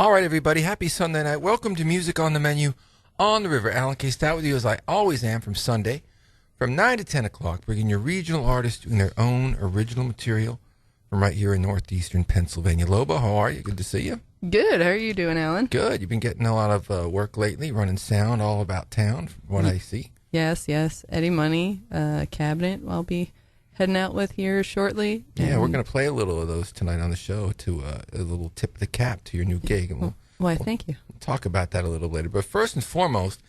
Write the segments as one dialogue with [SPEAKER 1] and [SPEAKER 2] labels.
[SPEAKER 1] All right, everybody. Happy Sunday night. Welcome to Music on the Menu on the River. Alan K. Stout with you as I always am from Sunday from 9 to 10 o'clock, bringing your regional artists doing their own original material from right here in northeastern Pennsylvania. Lobo, how are you? Good to see you.
[SPEAKER 2] Good. How are you doing, Alan?
[SPEAKER 1] Good. You've been getting a lot of work lately, running sound all about town, from what I see.
[SPEAKER 2] Yes. Eddie Money, Cabinet, I'll be heading out with here shortly.
[SPEAKER 1] Yeah, we're going to play a little of those tonight on the show to a little tip of the cap to your new gig. And
[SPEAKER 2] Why, thank you.
[SPEAKER 1] We'll talk about that a little later. But first and foremost,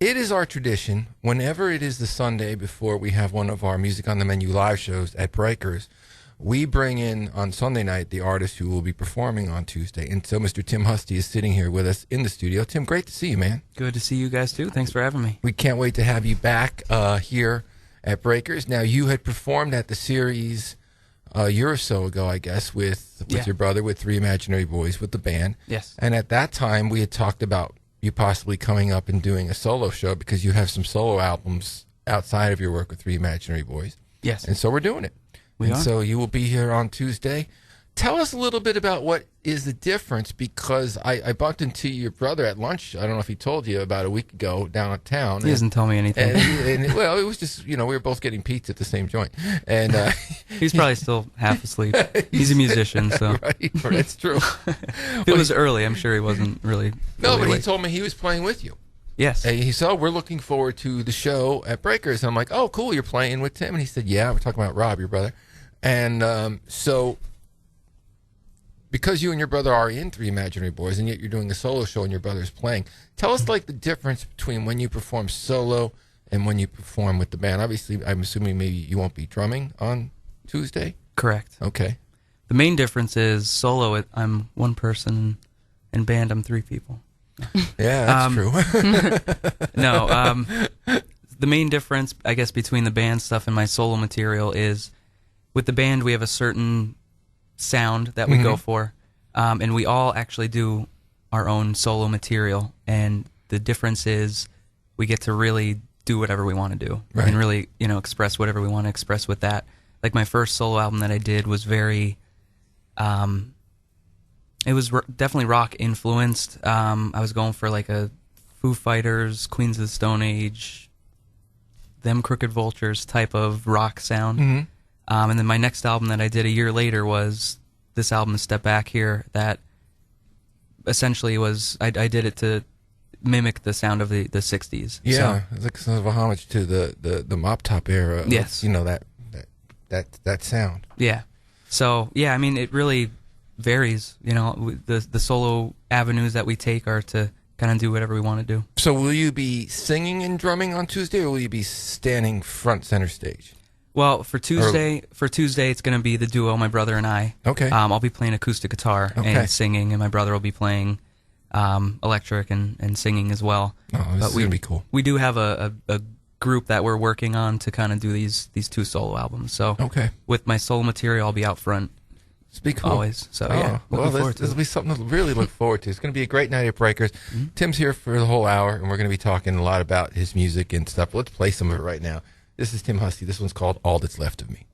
[SPEAKER 1] it is our tradition, whenever it is the Sunday before we have one of our Music on the Menu live shows at Breakers, we bring in on Sunday night the artist who will be performing on Tuesday. And so Mr. Tim Husty is sitting here with us in the studio. Tim, great to see you, man.
[SPEAKER 3] Good to see you guys, too. Thanks for having me.
[SPEAKER 1] We can't wait to have you back here at Breakers. Now, you had performed at the series a year or so ago, I guess, with your brother, with Three Imaginary Boys, with the band.
[SPEAKER 3] Yes.
[SPEAKER 1] And at that time, we had talked about you possibly coming up and doing a solo show because you have some solo albums outside of your work with Three Imaginary Boys.
[SPEAKER 3] Yes.
[SPEAKER 1] And so we're doing it.
[SPEAKER 3] We are.
[SPEAKER 1] So you will be here on Tuesday. Tell us a little bit about what is the difference, because I bumped into your brother at lunch. I don't know if he told you about a week ago down at town.
[SPEAKER 3] He doesn't tell me anything.
[SPEAKER 1] Well, it was just, we were both getting pizza at the same joint. And
[SPEAKER 3] he's probably still half asleep. He's a musician, so.
[SPEAKER 1] Right, that's true.
[SPEAKER 3] If it was early, I'm sure he wasn't really.
[SPEAKER 1] No, but he told me he was playing with you.
[SPEAKER 3] Yes.
[SPEAKER 1] And he said, we're looking forward to the show at Breakers. And I'm like, oh, cool, you're playing with Tim? And he said, yeah, we're talking about Rob, your brother. And so, because you and your brother are in Three Imaginary Boys, and yet you're doing a solo show and your brother's playing, tell us, the difference between when you perform solo and when you perform with the band. Obviously, I'm assuming maybe you won't be drumming on Tuesday?
[SPEAKER 3] Correct.
[SPEAKER 1] Okay.
[SPEAKER 3] The main difference is solo, I'm one person, and band, I'm three people.
[SPEAKER 1] Yeah, that's true.
[SPEAKER 3] No, the main difference, I guess, between the band stuff and my solo material is, with the band, we have a certain sound that we go for, and we all actually do our own solo material, and the difference is we get to really do whatever we want to do,
[SPEAKER 1] right,
[SPEAKER 3] and really, express whatever we want to express with that. Like my first solo album that I did was very, it was definitely rock influenced. I was going for like a Foo Fighters, Queens of the Stone Age, Them Crooked Vultures type of rock sound.
[SPEAKER 1] Mm-hmm.
[SPEAKER 3] And then my next album that I did a year later was this album, A Step Back Here, that essentially was, I did it to mimic the sound of the 60s.
[SPEAKER 1] Yeah,
[SPEAKER 3] So,
[SPEAKER 1] it's like sort of a homage to the Mop Top era.
[SPEAKER 3] Yes.
[SPEAKER 1] That sound.
[SPEAKER 3] yeah. So, yeah, I mean, it really varies. The solo avenues that we take are to kind of do whatever we want to do.
[SPEAKER 1] So will you be singing and drumming on Tuesday, or will you be standing front center stage?
[SPEAKER 3] Well, for Tuesday, it's going to be the duo, my brother and I.
[SPEAKER 1] Okay.
[SPEAKER 3] I'll be playing acoustic guitar and singing, and my brother will be playing electric and singing as well.
[SPEAKER 1] Oh, this is going to be cool.
[SPEAKER 3] We do have a group that we're working on to kind of do these two solo albums. So with my solo material, I'll be out front.
[SPEAKER 1] It's be cool.
[SPEAKER 3] Always. So yeah,
[SPEAKER 1] well, this will be something to really look forward to. It's going to be a great night at Breakers. Mm-hmm. Tim's here for the whole hour, and we're going to be talking a lot about his music and stuff. Let's play some of it right now. This is Tim Husty. This one's called All That's Left of Me.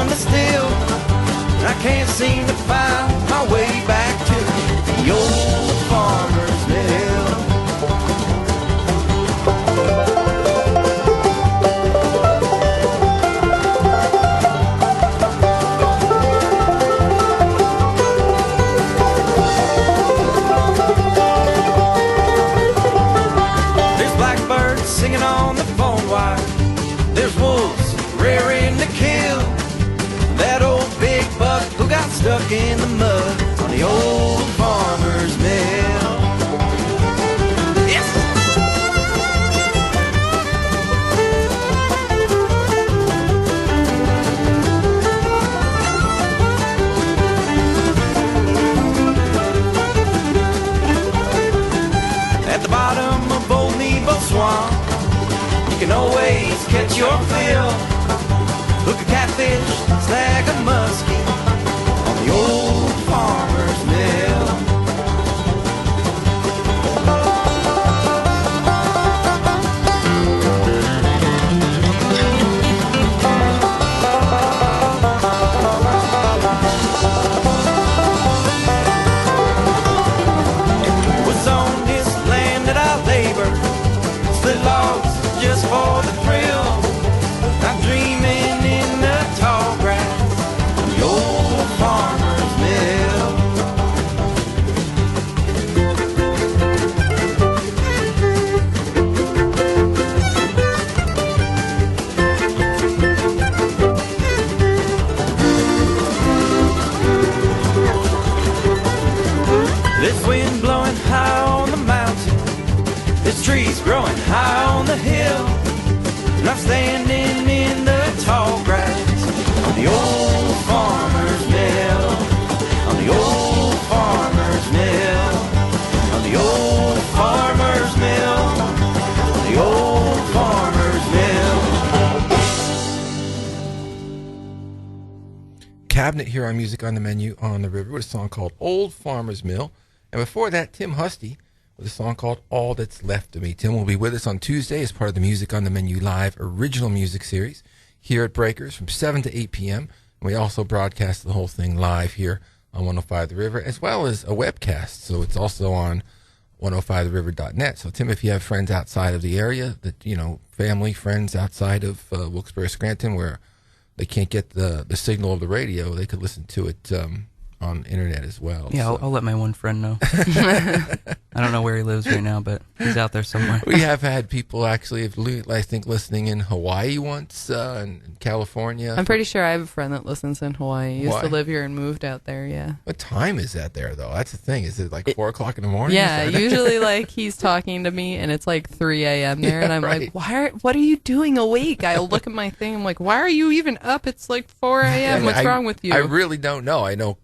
[SPEAKER 4] done the still. I can't seem to find my way back to the old farmer's mill. There's blackbirds singing on the phone wire. There's wolves rearing to kill. That old big buck who got stuck in the mud on the old farmer's mill. Yes! At the bottom of Old Nebo Swamp, you can always catch your fill. Hook a catfish, snag a muskie on the old farmer's mill. What's on this land that I labor? Split logs just for the thrill. I'm dreaming in the tall grass of the old farmer's mill. This wind blowing high on the mountain, this tree's growing high on the hill. And I'm standing in the tall grass on the old farmer's mill. On the old farmer's mill. On the old farmer's mill. On the old farmer's mill.
[SPEAKER 1] Cabinet here on Music on the Menu on the River with a song called Old Farmer's Mill. And before that, Tim Husty with a song called All That's Left of Me. Tim will be with us on Tuesday as part of the Music on the Menu Live original music series here at Breakers from 7 to 8 p.m. And we also broadcast the whole thing live here on 105 The River, as well as a webcast. So it's also on 105theriver.net. So, Tim, if you have friends outside of the area, that family, friends outside of Wilkes-Barre, Scranton, where they can't get the signal of the radio, they could listen to it on internet as well.
[SPEAKER 3] Yeah,
[SPEAKER 1] so.
[SPEAKER 3] I'll let my one friend know. I don't know where he lives right now, but he's out there somewhere.
[SPEAKER 1] We have had people actually, I think, listening in Hawaii once, and in California.
[SPEAKER 2] I'm pretty sure I have a friend that listens in Hawaii. He used
[SPEAKER 1] Hawaii?
[SPEAKER 2] to live here and moved out there, yeah.
[SPEAKER 1] What time is that there, though? That's the thing. Is it like 4 o'clock in the morning?
[SPEAKER 2] Yeah,
[SPEAKER 1] Is that-
[SPEAKER 2] usually like he's talking to me and it's like 3 a.m. there, and I'm
[SPEAKER 1] right.
[SPEAKER 2] like, what are you doing awake? I'll look at my thing. I'm like, why are you even up? It's like 4 a.m. What's wrong with you?
[SPEAKER 1] I really don't know. I know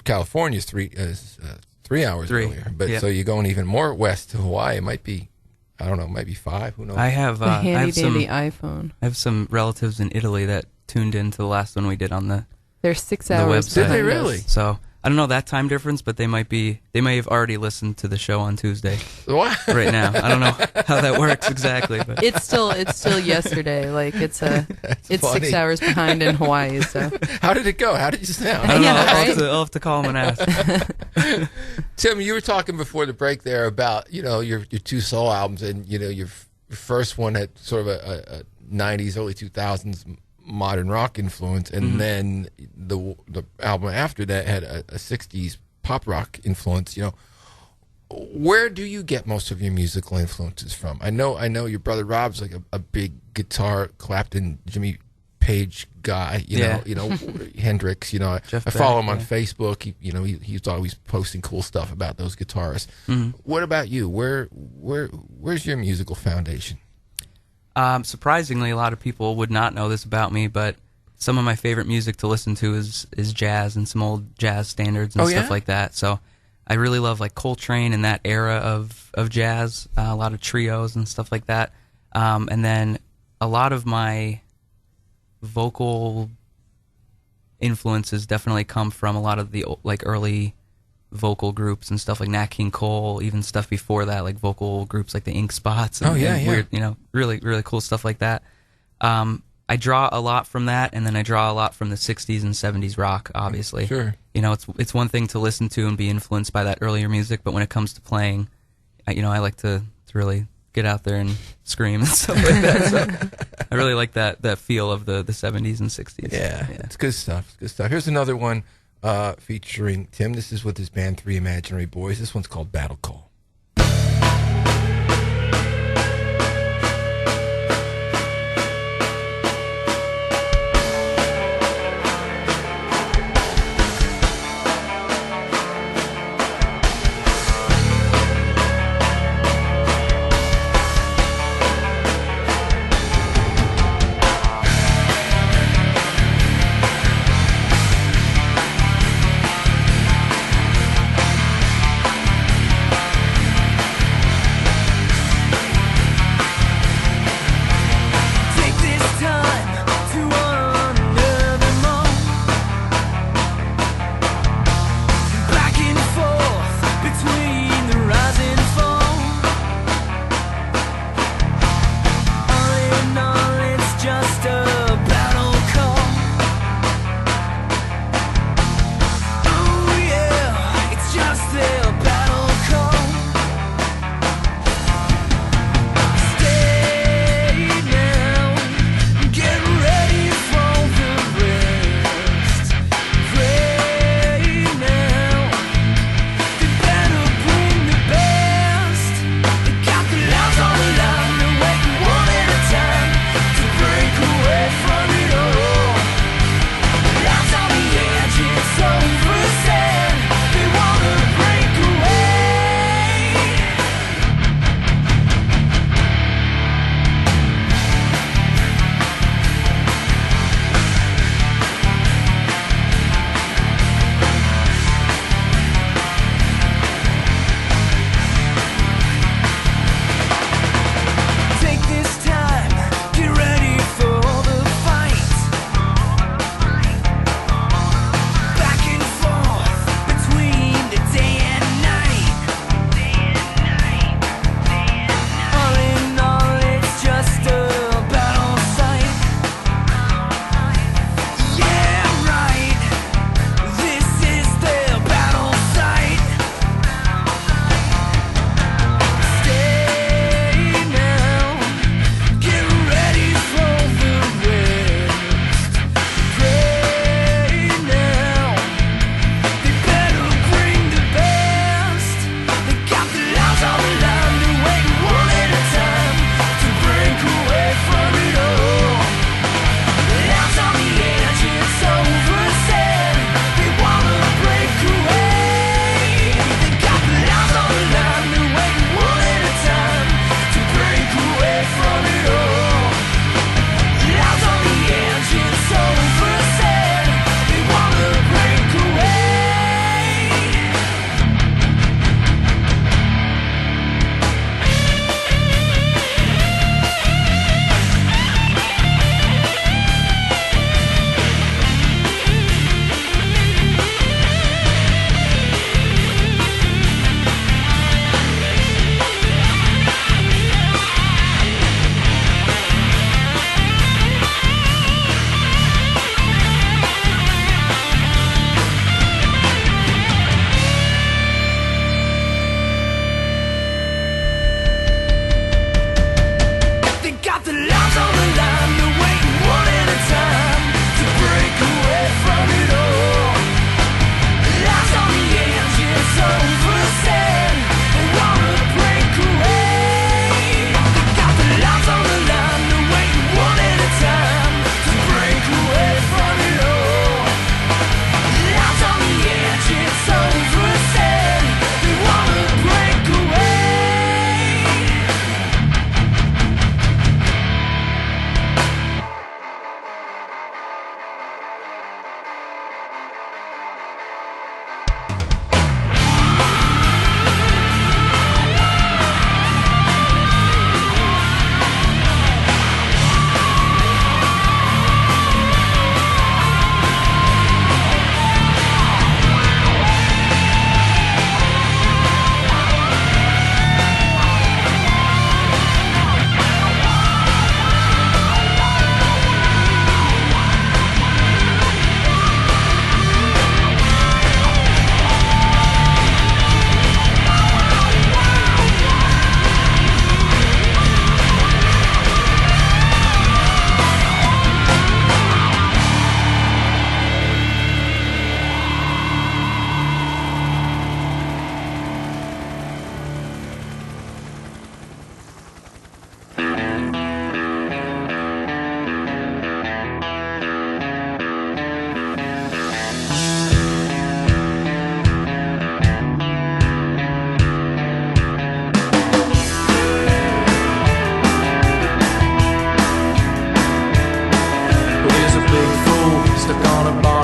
[SPEAKER 1] California's 3 hours
[SPEAKER 3] Three,
[SPEAKER 1] earlier, but
[SPEAKER 3] yeah.
[SPEAKER 1] so you're going even more west to Hawaii. It might be, I don't know, it might be 5. Who knows?
[SPEAKER 3] I have
[SPEAKER 2] The
[SPEAKER 3] I
[SPEAKER 2] handy
[SPEAKER 3] have some
[SPEAKER 2] dandy iPhone.
[SPEAKER 3] I have some relatives in Italy that tuned into the last one we did on the
[SPEAKER 2] They're 6
[SPEAKER 3] the
[SPEAKER 2] hours
[SPEAKER 3] website.
[SPEAKER 1] Did they
[SPEAKER 2] behind
[SPEAKER 1] really?
[SPEAKER 2] us.
[SPEAKER 3] So I don't know that time difference, but they may have already listened to the show on Tuesday
[SPEAKER 1] What?
[SPEAKER 3] right now. I don't know how that works exactly, but
[SPEAKER 2] It's still yesterday. Like it's
[SPEAKER 1] That's
[SPEAKER 2] 6
[SPEAKER 1] funny.
[SPEAKER 2] hours behind in Hawaii. So
[SPEAKER 1] How did it go? How did you
[SPEAKER 3] I
[SPEAKER 1] sound?
[SPEAKER 3] don't know.
[SPEAKER 2] Yeah,
[SPEAKER 3] I'll,
[SPEAKER 2] right?
[SPEAKER 3] I'll have to call him and ask.
[SPEAKER 1] Tim, you were talking before the break there about your 2 solo albums, and your first one had sort of a 90s, early 2000s modern rock influence, and then the album after that had a 60s pop rock influence. Where do you get most of your musical influences from? I know your brother Rob's like a big guitar Clapton, Jimmy Page guy.
[SPEAKER 3] Yeah.
[SPEAKER 1] Hendrix.
[SPEAKER 3] Jeff
[SPEAKER 1] I follow
[SPEAKER 3] Beck,
[SPEAKER 1] him on
[SPEAKER 3] yeah.
[SPEAKER 1] Facebook. He's always posting cool stuff about those guitarists. What about you? Where's your musical foundation?
[SPEAKER 3] Surprisingly, a lot of people would not know this about me, but some of my favorite music to listen to is jazz and some old jazz standards and
[SPEAKER 1] Oh,
[SPEAKER 3] stuff
[SPEAKER 1] yeah?
[SPEAKER 3] like that. So I really love like Coltrane and that era of jazz, a lot of trios and stuff like that. And then a lot of my vocal influences definitely come from a lot of the like early vocal groups and stuff like Nat King Cole, even stuff before that, like vocal groups like the Ink Spots and,
[SPEAKER 1] Oh, yeah,
[SPEAKER 3] and
[SPEAKER 1] yeah.
[SPEAKER 3] weird, really, really cool stuff like that. I I draw a lot from that, and then I draw a lot from the 60s and 70s rock, obviously.
[SPEAKER 1] Sure.
[SPEAKER 3] You know, it's one thing to listen to and be influenced by that earlier music, but when it comes to playing, I like to really get out there and scream and stuff like that. So I really like that feel of the 70s and 60s.
[SPEAKER 1] Yeah, it's good stuff. It's good stuff. Here's another one featuring Tim. This is with his band Three Imaginary Boys. This one's called Battle Call.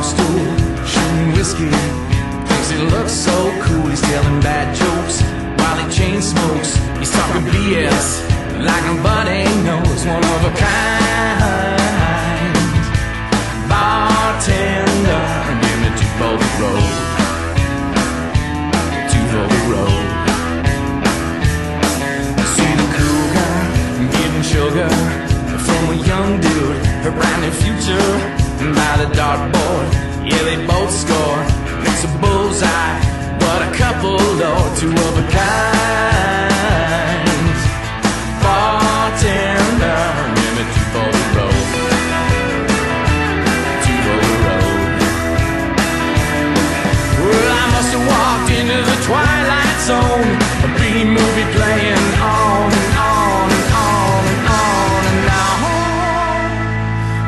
[SPEAKER 5] stool, shooting whiskey. Thinks he looks so cool, he's telling bad jokes while he chain smokes. He's talking BS like nobody knows. One of a kind bartender, give me two for the road, two for the road. See the cool guy getting sugar from a young dude, a brand new future by the dartboard. Yeah, they both score, it's a bullseye, but a couple or two of a kind bartender, give me two for the road, two for the road. Well, I must have walked into the twilight zone, a B-movie playing on and on and on and on and on.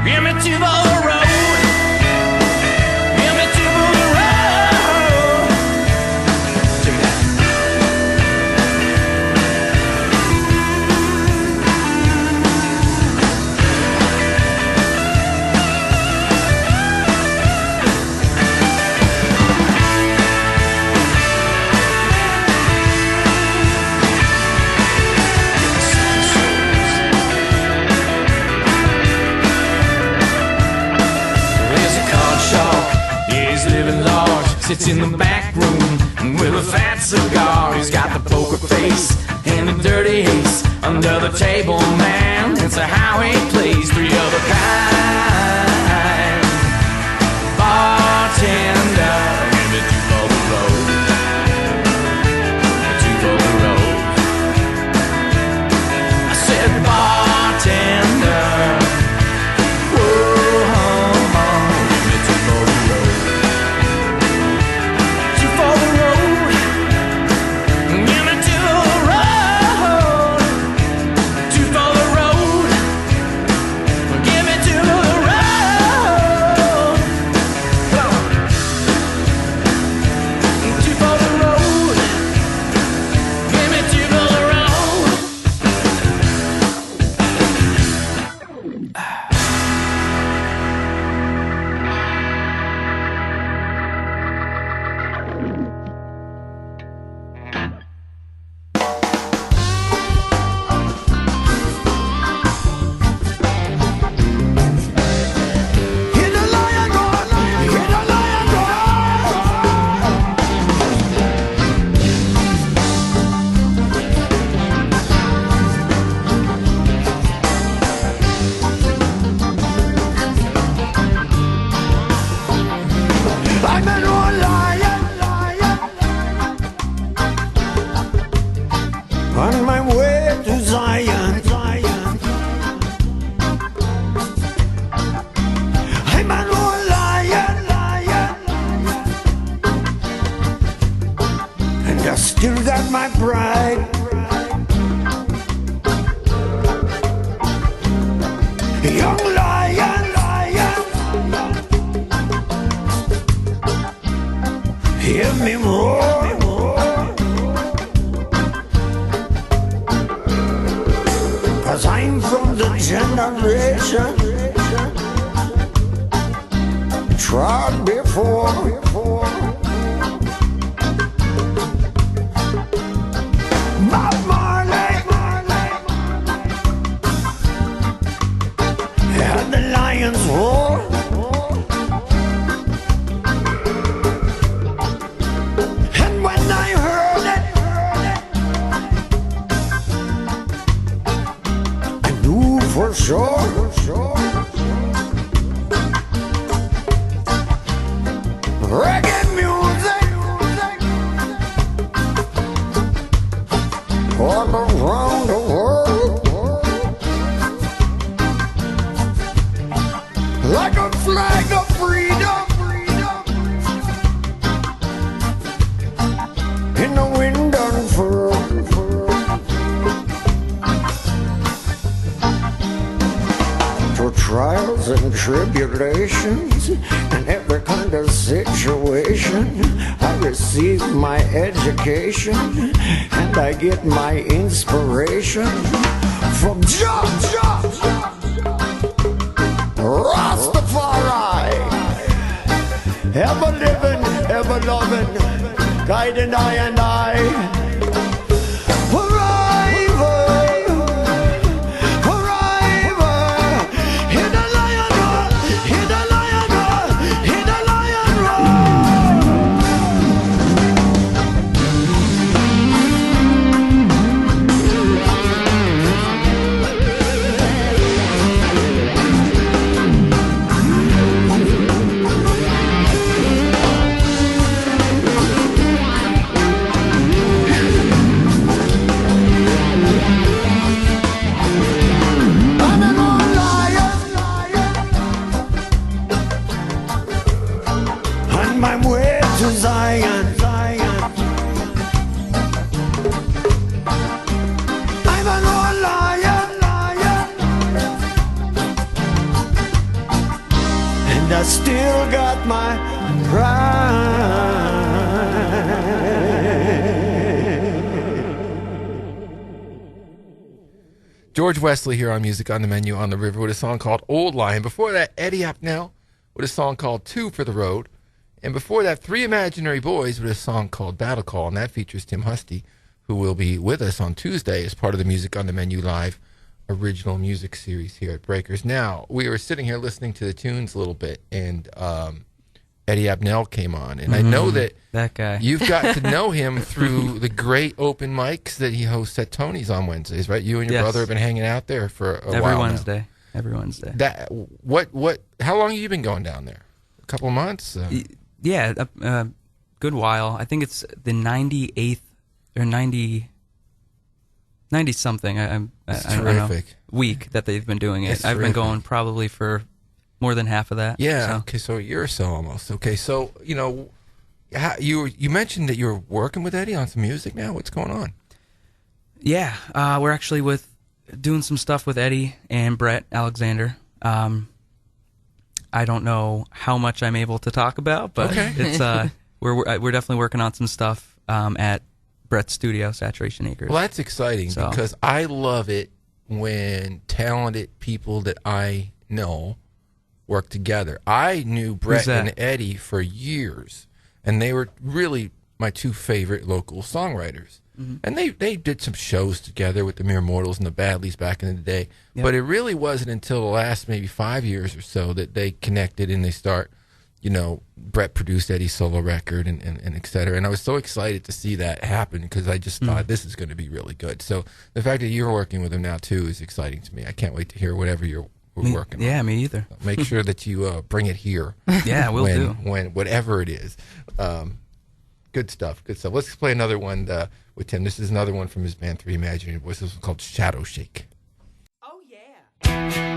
[SPEAKER 5] Give me two for the road, give me two for the road. Check it out. There's a card shark, yeah, he's living large. Sits in the back room with a fat cigar. He's got the poker face and the dirty ace under the table, man. It's a how he plays, three of a kind bartender. Give me two for the road, two for the road. I said bartender. Whoa, give me two for the road, two for the road. Give me two for the road, two for the road. Give me two for the road, two for the road. Give me two for the road. Hear the lion roar, hear the lion roar. I'm an old lion, on my way to Zion. I'm an old lion, and I still got my pride. Young lion, hear me roar. Cause I'm from the generation trod before. Bob Marley had the lions roar. And when I heard it, I knew for sure. Reggae music all around the world, like a flag of freedom in the wind unfurled. Through trials and tribulations and every kind of situation, I receive my education and I get my inspiration from Jah Rastafari.
[SPEAKER 6] ever living, ever loving, guiding I and I. Forever, forever, in the lion roar, in the lion roar, in the lion on my way to Zion, Zion. I'm an old lion, lion, and I still got my pride.
[SPEAKER 1] George Wesley here on Music on the Menu on the River with a song called Old Lion. Before that, Eddie Apnell with a song called Two for the Road. And before that, Three Imaginary Boys with a song called Battle Call. And that features Tim Husty, who will be with us on Tuesday as part of the Music on the Menu Live original music series here at Breakers. Now, we were sitting here listening to the tunes a little bit, and Eddie Apnell came on. And I know that
[SPEAKER 3] guy.
[SPEAKER 1] you've got to know him through the great open mics that he hosts at Tony's on Wednesdays, right? You and your
[SPEAKER 3] Yes.
[SPEAKER 1] brother have been hanging out there for a while
[SPEAKER 3] Every
[SPEAKER 1] now.
[SPEAKER 3] Wednesday. Every Wednesday.
[SPEAKER 1] That how long have you been going down there? A couple of months?
[SPEAKER 3] Yeah, a good while. I think it's the 98th or 90 something. I don't know,
[SPEAKER 1] terrific.
[SPEAKER 3] week that they've been doing it.
[SPEAKER 1] It's
[SPEAKER 3] I've been
[SPEAKER 1] terrific.
[SPEAKER 3] going probably for more than half of that.
[SPEAKER 1] Yeah.
[SPEAKER 3] so.
[SPEAKER 1] Okay, so a year or so almost. Okay, so you mentioned that you're working with Eddie on some music now. What's going on?
[SPEAKER 3] Yeah, we're actually doing some stuff with Eddie and Brett Alexander. I don't know how much I'm able to talk about, but
[SPEAKER 1] Okay.
[SPEAKER 3] it's we're definitely working on some stuff at Brett's studio, Saturation Acres.
[SPEAKER 1] Well, that's exciting
[SPEAKER 3] So-
[SPEAKER 1] because I love it when talented people that I know work together. I knew Brett
[SPEAKER 3] that?
[SPEAKER 1] and Eddie for years, and they were really my two favorite local songwriters. And they did some shows together with the Mere Mortals and the Badleys back in the day.
[SPEAKER 3] Yep.
[SPEAKER 1] But it really wasn't until the last maybe 5 years or so that they connected and they start, Brett produced Eddie's solo record and et cetera. And I was so excited to see that happen because I just thought this is going to be really good. So the fact that you're working with him now, too, is exciting to me. I can't wait to hear whatever you're working on.
[SPEAKER 3] Yeah, me either.
[SPEAKER 1] Make sure that you bring it here.
[SPEAKER 3] Yeah, we'll do.
[SPEAKER 1] When whatever it is. Good stuff. Good stuff. Let's play another one with Tim. This is another one from his band Three Imaginary Boys. This is called Shadow Shake.
[SPEAKER 4] Oh, yeah.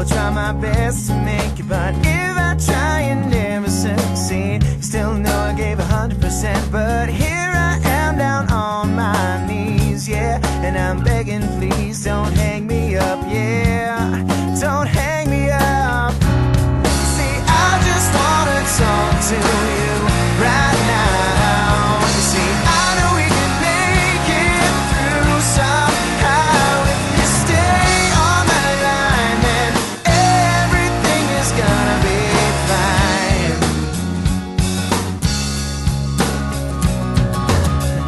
[SPEAKER 7] try my best to make it, but if I try and never succeed, still know I gave 100%. But here I am down on my knees, yeah, and I'm begging, please don't hang me up, yeah, don't hang me up. See, I just wanna talk to you right now. You see, I know we can make it through somehow. If you stay on the line, then everything is gonna be fine.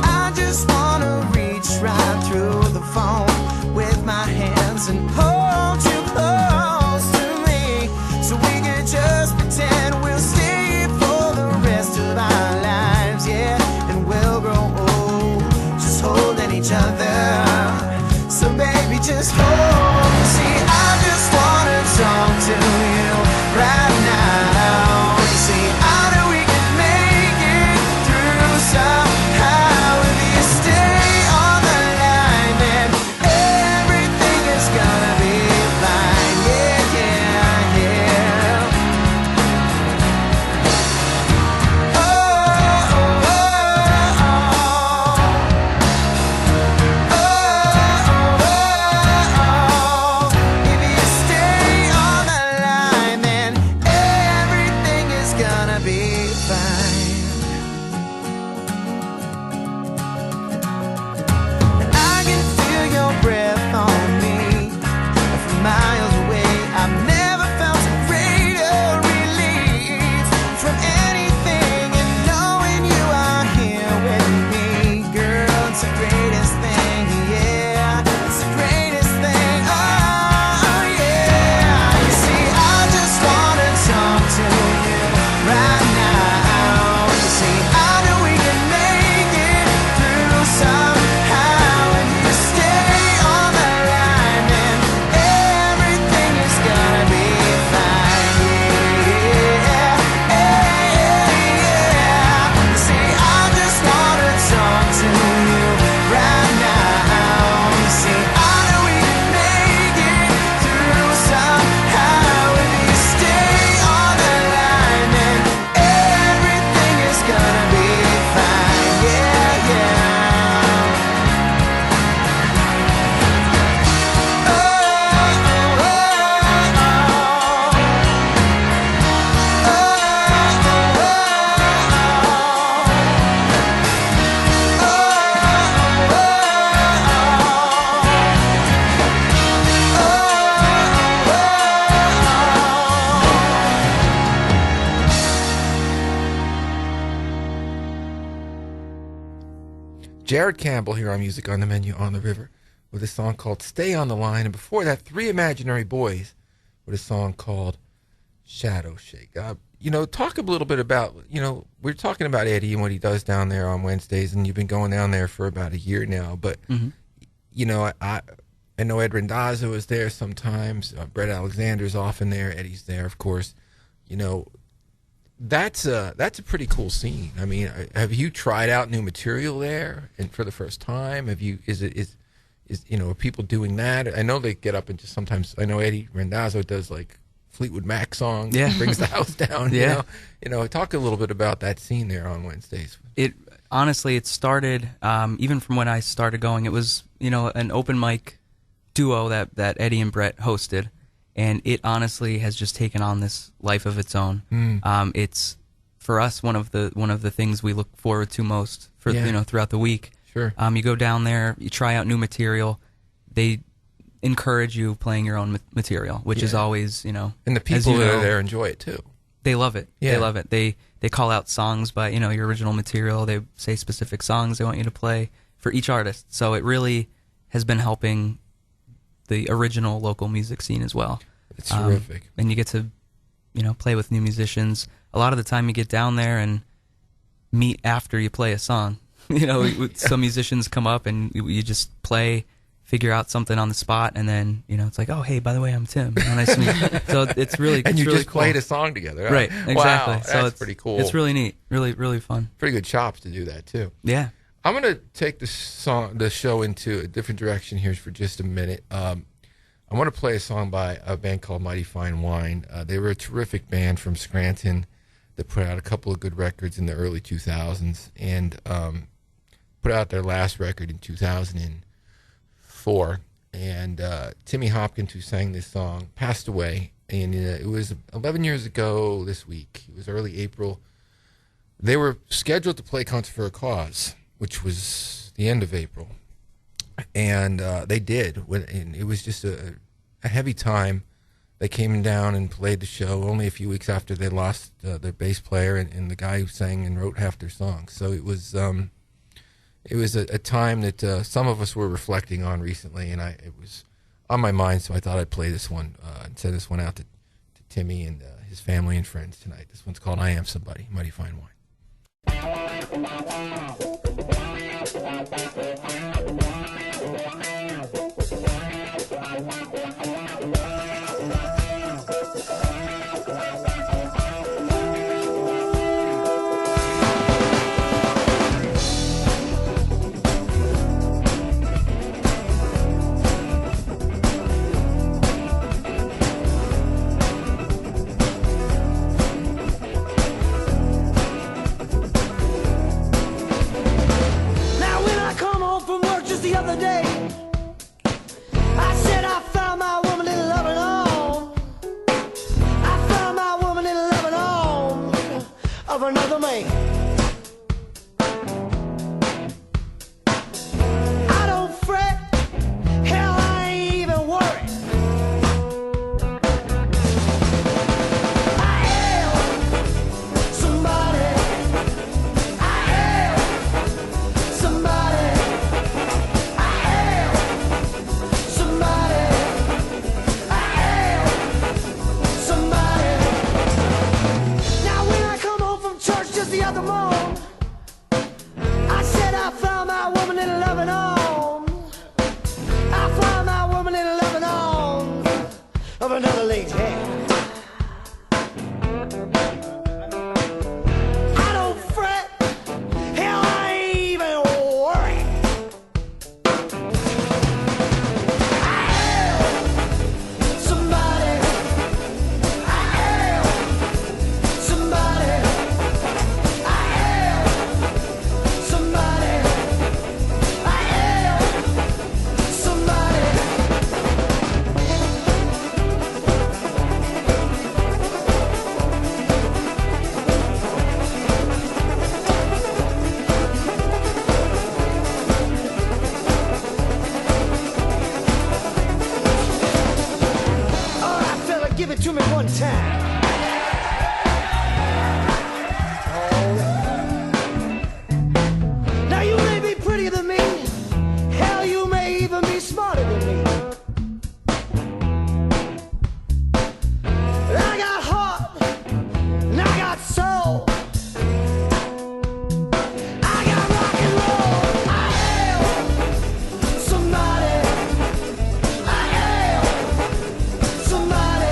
[SPEAKER 7] I just wanna reach right through the phone with my hands and hold you close to me, so we can just pretend we'll stay here for the rest of our lives, yeah, and we'll grow old just holding each other. So baby, just hold me. See, I just wanna talk to you right now. You see, I know we can make it through somehow. If you stay on the line, then everything is gonna be fine. Yeah, yeah, yeah. Oh, oh, oh, oh. If you stay on the line, then everything is gonna be fine. And I can feel your breath on me from miles away. I've never felt a greater relief from anything, and knowing you are here with me, girl, it's the greatest thing, yeah, it's the greatest thing, oh yeah. You see, I just wanna talk to you right now. You see, I know we can make it through somehow. If you stay on the line, then everything is gonna be fine, yeah, yeah, yeah. You see, I just wanna talk to you right now. You see, I know we can make it through somehow. If you stay on the line, then everything is gonna be fine, yeah, yeah. Oh, oh, oh, oh.
[SPEAKER 1] Jared Campbell here on Music on the Menu on the River with a song called Stay on the Line. And before that, Three Imaginary Boys with a song called Shadow Shake. Talk a little bit about, we're talking about Eddie and what he does down there on Wednesdays, and you've been going down there for about a year now. But, I know Ed Randazzo is there sometimes. Brett Alexander's often there. Eddie's there, of course. That's a pretty cool scene. I mean, have you tried out new material there and for the first time? Are people doing that? I know they get up and just sometimes. I know Eddie Randazzo does like Fleetwood Mac songs. Yeah, brings the house down.
[SPEAKER 3] Yeah,
[SPEAKER 1] talk a little bit about that scene there on Wednesdays.
[SPEAKER 3] It started even from when I started going. It was an open mic duo that Eddie and Brett hosted. And it honestly has just taken on this life of its own. It's for us one of the things we look forward to most for throughout the week.
[SPEAKER 1] Sure.
[SPEAKER 3] You go down there, you try out new material. They encourage you playing your own material, which is always
[SPEAKER 1] And the people that are there enjoy it too.
[SPEAKER 3] They love it. Yeah. They love it. They call out songs by your original material. They say specific songs they want you to play for each artist. So it really has been helping the original local music scene as well.
[SPEAKER 1] It's terrific.
[SPEAKER 3] And you get to, play with new musicians. A lot of the time you get down there and meet after you play a song. Some musicians come up and you just play, figure out something on the spot, and then, it's like, oh, hey, by the way, I'm Tim. Nice to meet you. So it's really
[SPEAKER 1] And you
[SPEAKER 3] really
[SPEAKER 1] just
[SPEAKER 3] cool.
[SPEAKER 1] played a song together. Huh?
[SPEAKER 3] Right, exactly.
[SPEAKER 1] Wow,
[SPEAKER 3] so
[SPEAKER 1] that's pretty cool.
[SPEAKER 3] It's really neat. Really, really fun.
[SPEAKER 1] Pretty good chops to do that, too.
[SPEAKER 3] Yeah.
[SPEAKER 1] I'm going to take the show into a different direction here for just a minute. I want to play a song by a band called Mighty Fine Wine. They were a terrific band from Scranton that put out a couple of good records in the early 2000s and put out their last record in 2004. And Timmy Hopkins, who sang this song, passed away. And it was 11 years ago this week. It was early April. They were scheduled to play Concert for a Cause, which was the end of April. And they did. And it was just a heavy time. They came down and played the show only a few weeks after they lost their bass player and the guy who sang and wrote half their songs. So it was a time that some of us were reflecting on recently, and it was on my mind, so I thought I'd play this one and send this one out to Timmy and his family and friends tonight. This one's called I Am Somebody, Mighty Fine Wine.
[SPEAKER 6] The other day, I said I found my woman in loving on. I found my woman in loving on of another man. I don't fret, hell I ain't even worried. I am somebody. I am somebody. The other morning, I said I found my woman in loving on. I found my woman in loving on of another lady. I don't fret, hell I ain't even worried. I am somebody. I am somebody. Give it to me one time. Now you may be prettier than me. Hell, you may even be smarter than me. But I got heart and I got soul. I got rock and roll. I am somebody. I am somebody.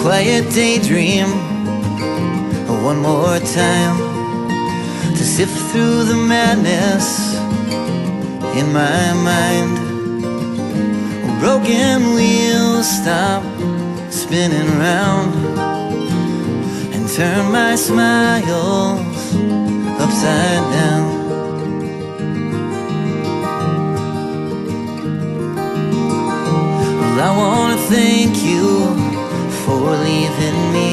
[SPEAKER 8] Quiet daydream one more time to sift through the madness in my mind. Broken wheels stop spinning round and turn my smiles upside down. Well, I wanna thank you for leaving me,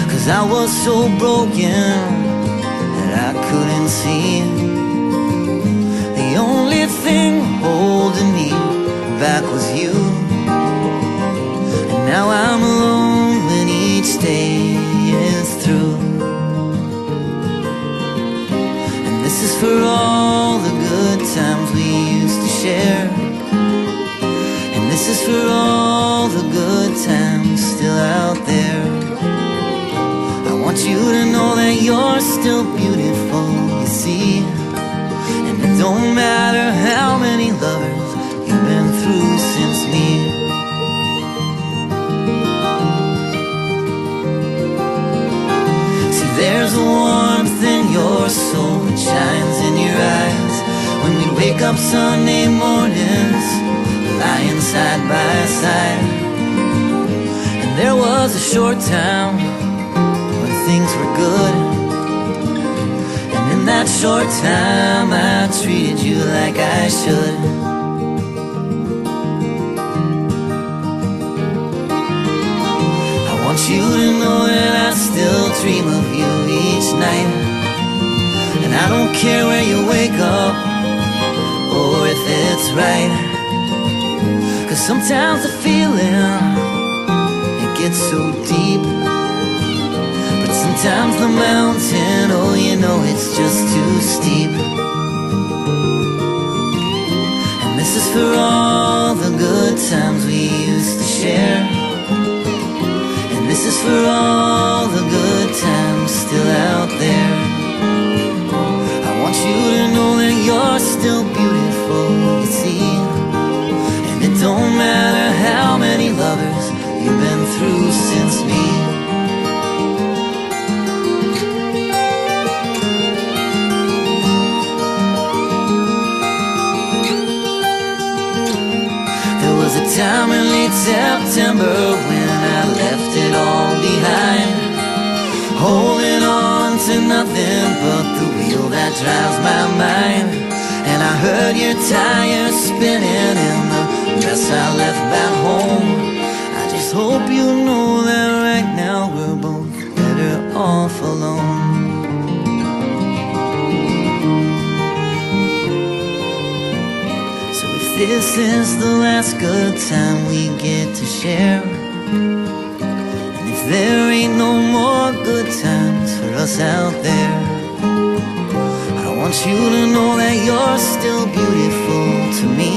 [SPEAKER 8] 'cause I was so broken that I couldn't see. The only thing holding me back was you. And now I'm alone when each day is through. And this is for all the good times we used to share. And this is for all the good times still out there. I want you to know that you're still beautiful, you see. And it don't matter how many lovers you've been through since me. See, there's a warmth in your soul that shines in your eyes when we wake up Sunday mornings, lying side by side. And there was a short time when things were good, and in that short time I treated you like I should. I want you to know that I still dream of you each night. And I don't care where you wake up or if it's right, 'cause sometimes the feeling, it gets so deep. But sometimes the mountain, oh you know it's just too steep. And this is for all the good times we used to share. And this is for all the good times still out there. I want you to know that you're still beautiful, you see. And it don't matter how many lovers you've been through since me. There was a time in late September when I left it all behind, holding on to nothing but the wheel that drives my mind. And I heard your tires spinning in the dress I left back home. I just hope you know that right now we're both better off alone. So if this is the last good time we get to share, and if there ain't no more good times for us out there, I want you to know that you're still beautiful to me.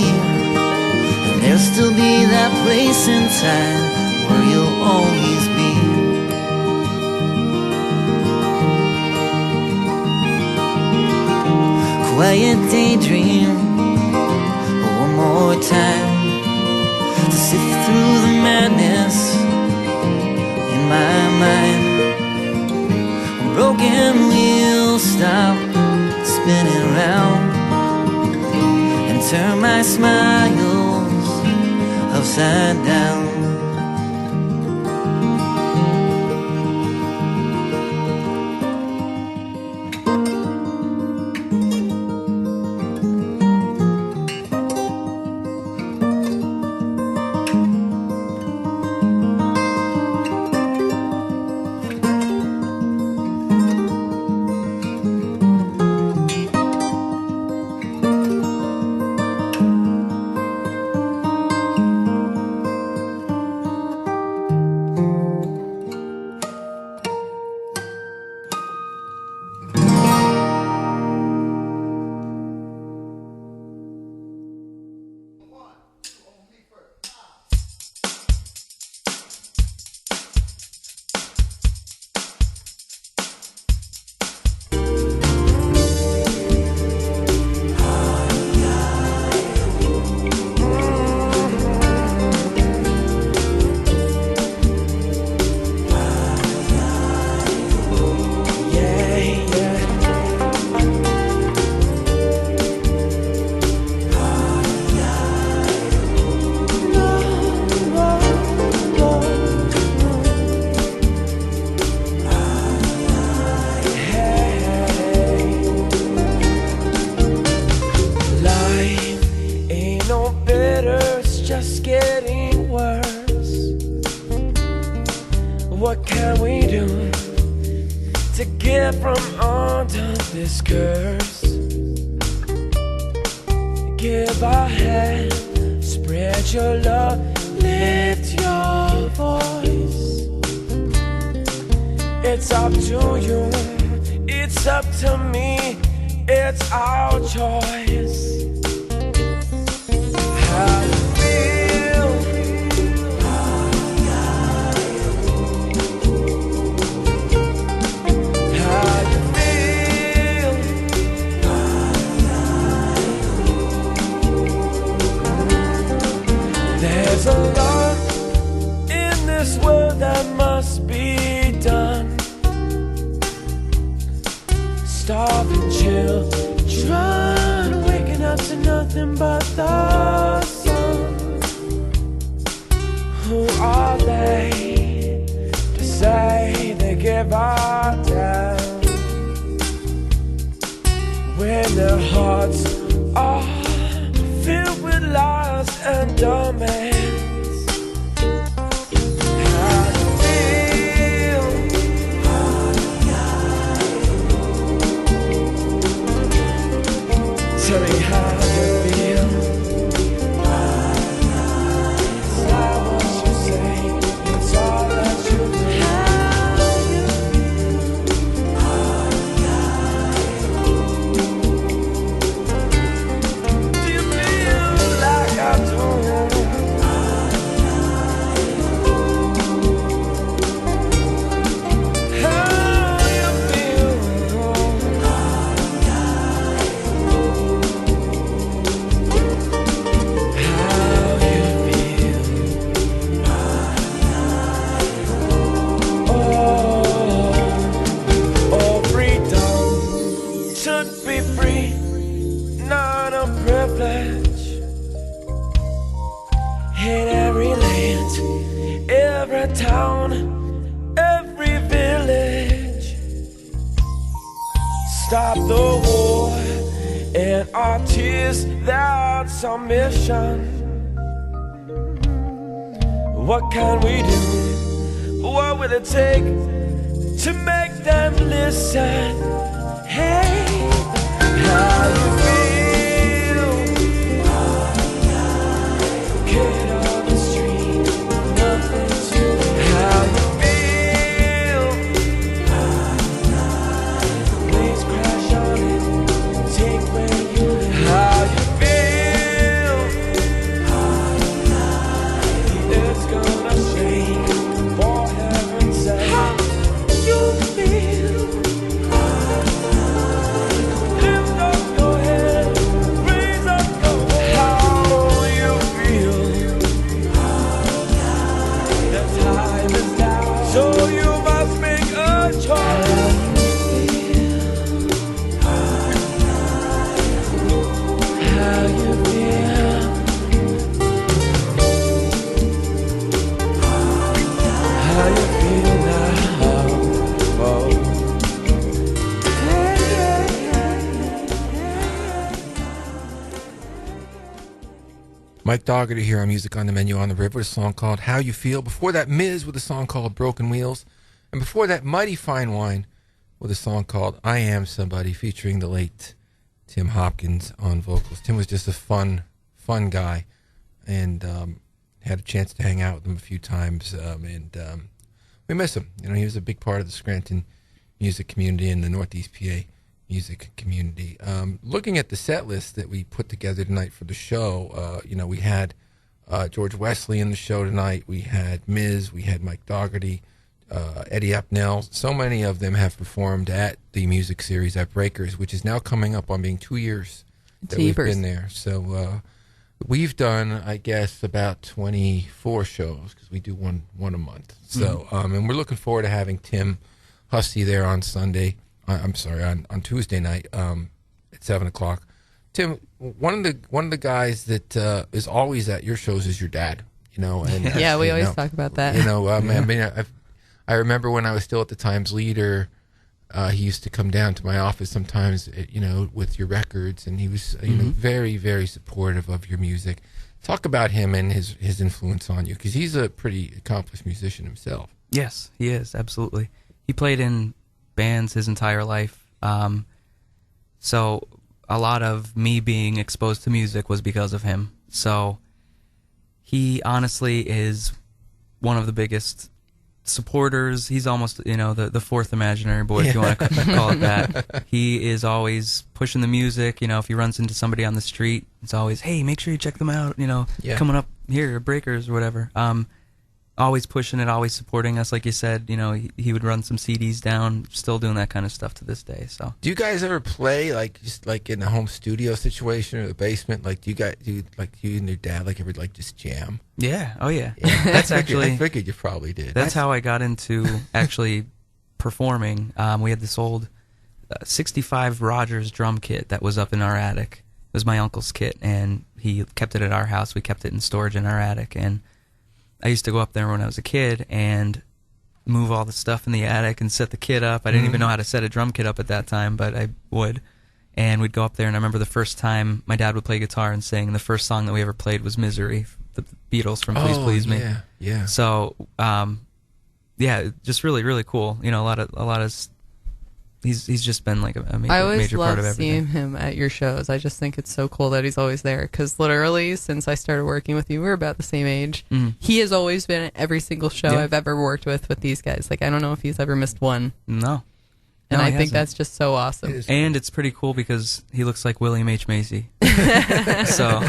[SPEAKER 8] And there'll still be that place in time where you'll always be. Quiet daydream one more time to sift through the madness in my mind. Broken wheels stop spinning round and turn my smiles upside down.
[SPEAKER 5] What can we do to get from under this curse? Give a hand, spread your love, lift your voice. It's up to you, it's up to me, it's our choice. How you feel? How you feel? There's a lot in this world that must be done. Starving children, waking up to nothing but the sun. Who are they to say they give a damn when their hearts are filled with lies and demands? How you feel? Tell me how you feel. It's not what you say, it's all that you do. How you feel. Do you feel like I do? How you feel? Oh, freedom should be free, not a privilege. In every land, every town, every village. Stop the war and our tears, that's our mission. What can we do? What will it take to make them listen? Hey, how you feel? Get on the street, nothing to. How you feel? Please crash on it, take where you live. How you feel? It's gonna shake for heaven's sake. How you feel? Lift up your head, raise up your voice. How you feel? The time is now, so you must make a choice. How you feel? How you feel now? Oh.
[SPEAKER 1] Mike Dougherty here on Music on the Menu on the River, a song called How You Feel. Before that, Miz with a song called Broken Wheels. And before that, Mighty Fine Wine with a song called I Am Somebody, featuring the late Tim Hopkins on vocals. Tim was just a fun guy, and had a chance to hang out with him a few times, and we miss him. You know, he was a big part of the Scranton music community and the Northeast PA music community. Looking at the set list that we put together tonight for the show, you know, we had George Wesley in the show tonight. We had Miz. We had Mike Dougherty, Eddie Apnell. So many of them have performed at the music series at Breakers, which is now coming up on being 2 years that we've been there. So we've done, I guess, about 24 shows because we do one a month. So, and we're looking forward to having Tim Hussey there on Sunday. I'm sorry, on Tuesday night at 7:00. Tim, one of the guys that is always at your shows is your dad. You know, and
[SPEAKER 2] Yeah, we always talk about that.
[SPEAKER 1] You know, I mean, I remember when I was still at the Times Leader, he used to come down to my office sometimes, you know, with your records, and he was, you know, very, very supportive of your music. Talk about him and his influence on you, because he's a pretty accomplished musician himself.
[SPEAKER 3] Yes, he is, absolutely. He played in bands his entire life. So a lot of me being exposed to music was because of him. So he honestly is one of the biggest supporters. He's almost, the fourth imaginary boy, if you want to call it that. He is always pushing the music. If he runs into somebody on the street, it's always, hey, make sure you check them out, coming up here, Breakers or whatever. Always pushing it, always supporting us. Like you said, he would run some CDs down, still doing that kind of stuff to this day. So,
[SPEAKER 1] do you guys ever play just in a home studio situation or the basement? Like, you and your dad ever just jam?
[SPEAKER 3] Yeah. Oh yeah. That's actually.
[SPEAKER 1] I figured you probably did.
[SPEAKER 3] That's how I got into actually performing. We had this old 65 Rogers drum kit that was up in our attic. It was my uncle's kit, and he kept it at our house. We kept it in storage in our attic, and I used to go up there when I was a kid and move all the stuff in the attic and set the kit up. I didn't even know how to set a drum kit up at that time, but I would. And we'd go up there, and I remember the first time my dad would play guitar and sing, the first song that we ever played was Misery, the Beatles from Please Please Me.
[SPEAKER 1] Yeah.
[SPEAKER 3] So, just really, really cool. A lot of he's just been like a major part of everything.
[SPEAKER 2] I always love seeing him at your shows. I just think it's so cool that he's always there, because literally since I started working with you, we're about the same age. He has always been at every single show I've ever worked with these guys. I don't know if he's ever missed one.
[SPEAKER 3] No.
[SPEAKER 2] And I think that's just so awesome.
[SPEAKER 3] And it's pretty cool because he looks like William H. Macy. So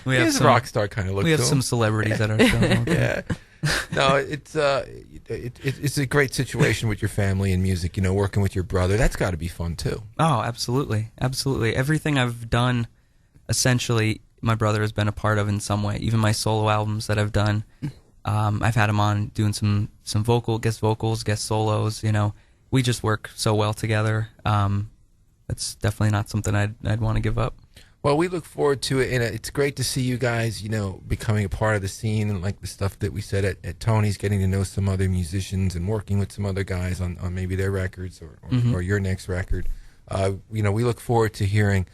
[SPEAKER 3] we have
[SPEAKER 1] some rock star kind of look.
[SPEAKER 3] We have some celebrities at our show.
[SPEAKER 1] Yeah. No, it's a great situation with your family and music. Working with your brother, that's got to be fun too.
[SPEAKER 3] Oh, absolutely, absolutely. Everything I've done, essentially, my brother has been a part of in some way. Even my solo albums that I've done, I've had him on doing some guest vocals, guest solos. We just work so well together. That's definitely not something I'd want to give up.
[SPEAKER 1] Well, we look forward to it, and it's great to see you guys, becoming a part of the scene, and like the stuff that we said at Tony's, getting to know some other musicians and working with some other guys on maybe their records or your next record. We look forward to hearing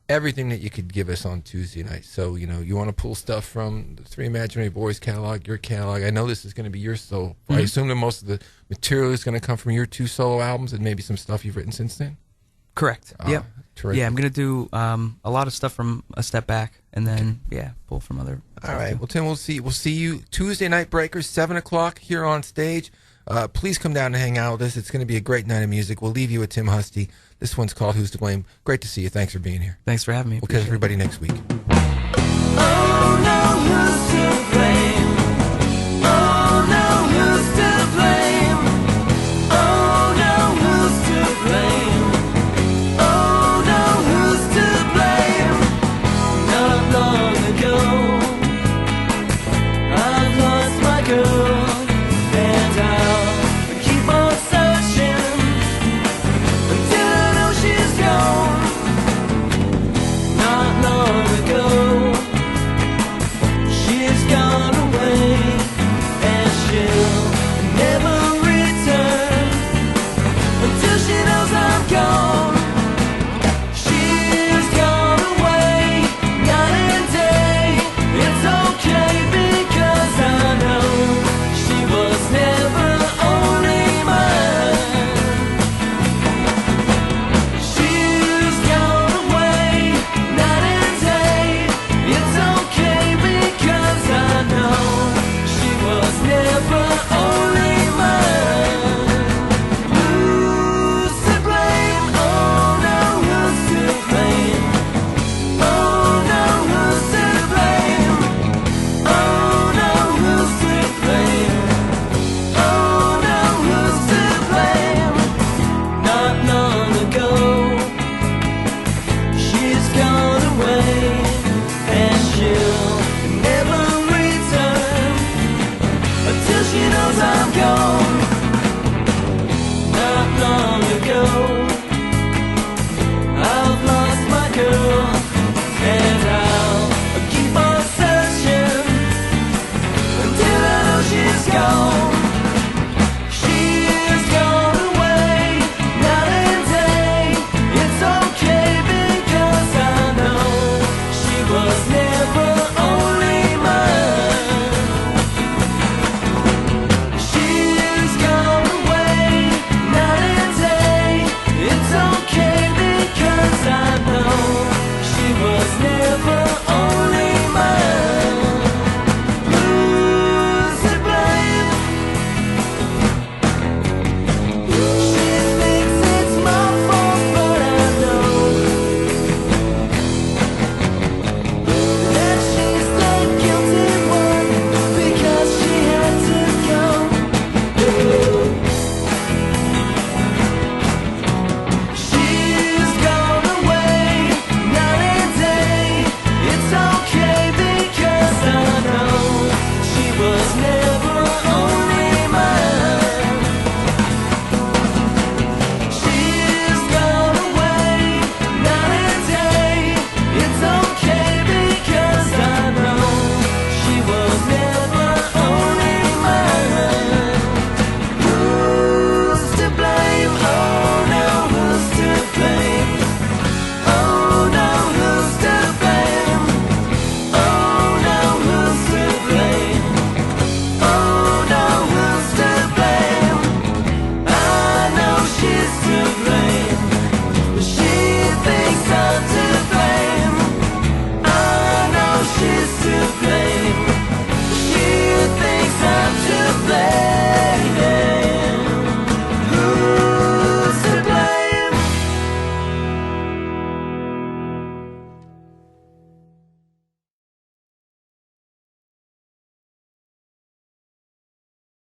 [SPEAKER 1] everything that you could give us on Tuesday night. So, you want to pull stuff from the Three Imaginary Boys catalog, your catalog. I know this is going to be your solo. I assume that most of the material is going to come from your two solo albums and maybe some stuff you've written since then?
[SPEAKER 3] Correct. Yep.
[SPEAKER 1] Terrific.
[SPEAKER 3] Yeah, I'm going to do a lot of stuff from A Step Back, and then pull from other.
[SPEAKER 1] All right. Too. Well, Tim, we'll see you Tuesday night, Breakers, 7:00 here on stage. Please come down and hang out with us. It's going to be a great night of music. We'll leave you with Tim Husty. This one's called Who's to Blame. Great to see you. Thanks for being here.
[SPEAKER 3] Thanks for having me.
[SPEAKER 1] We'll catch everybody next week.
[SPEAKER 7] Oh no, who's to blame? Oh no, who's to blame? Oh no, who's to blame? Oh no, who's to blame? Not long ago, I've lost my girl, and I'll keep on searching until I know she's gone. Not long ago, she's gone away, and she'll never return until she knows I'm gone. She's gone away, night and day. It's okay because I know she was never only mine. She's gone away, night and day. It's okay because I know she was never only mine. Who's to blame? Oh no, who's to blame? Oh no, who's to blame? Oh no, who's to blame? Oh no, who's to blame? Not long ago, she's gone away, and she'll never return until she knows I'm gone.